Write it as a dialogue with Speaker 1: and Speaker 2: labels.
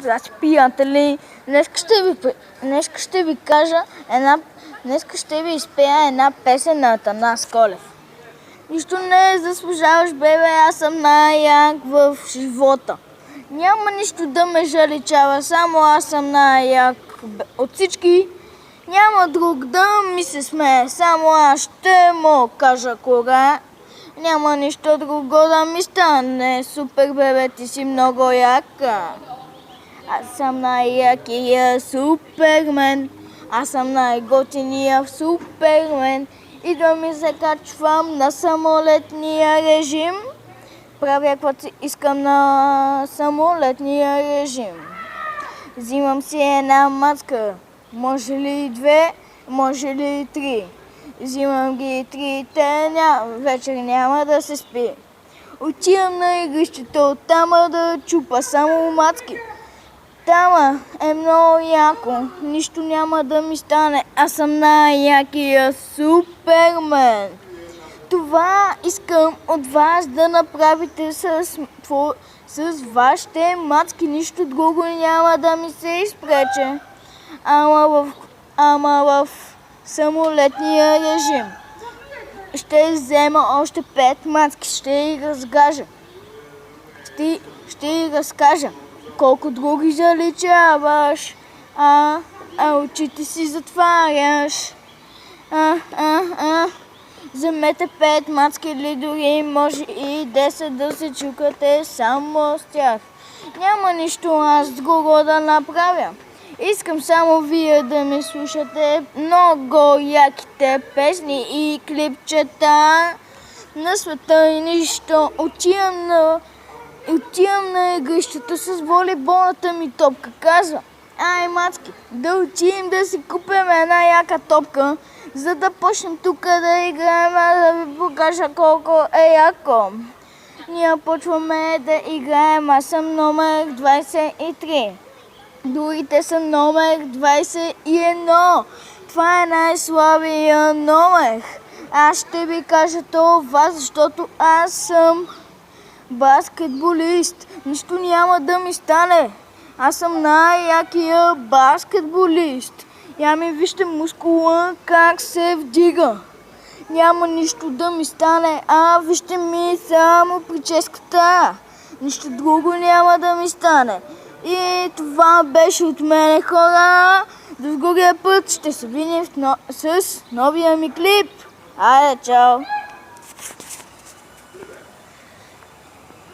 Speaker 1: Значи, приятели, днес ще ви кажа днес ще ви изпея една песен на Атанас Колев. Нищо не заслужаваш, бебе, аз съм най-як в живота. Няма нищо да ме жаличава, само аз съм най-як от всички. Няма друг да ми се смее, само аз ще му кажа кога. Няма нищо друго да ми стане, супер бебе, ти си много яка. Аз съм най-якия супермен, аз съм най-готиния супермен. Идвам и се качвам на самолетния режим. Правя каквото си искам на самолетния режим. Взимам си една мацка, може ли две, може ли три. Взимам ги трите, вечер няма да се спи. Отивам на игрището, тама да чупа само мацки. Тама е много яко, нищо няма да ми стане, аз съм най-якия супермен. Това искам от вас да направите с вашите мацки, нищо друго няма да ми се изпрече. Ама в самолетния режим. Ще взема още 5 мацки, ще ги разгажа. Ще ги разкажа колко други заличаваш, очите си затваряш. Вземете 5 мацки или дори може и 10 да се чукате само с тях. Няма нищо аз друго да направя. Искам само вие да ми слушате много яките песни и клипчета на света и нищо. Отивам на игрището с волейболната ми топка. Казва, ай мацки, да отидем да си купим една яка топка, за да почнем тук да играем, да ви покажа колко е яко. Ние почваме да играем, аз съм номер 23. Другите са номер 21. Това е най-слабия номер. Аз ще ви кажа това, защото аз съм баскетболист. Нищо няма да ми стане. Аз съм най-якия баскетболист. Я ми вижте мускула как се вдига. Няма нищо да ми стане. Вижте ми само прическата. Нищо друго няма да ми стане. И това беше от мене, хора. До другия път ще се видим с новия ми клип. Айде, чао!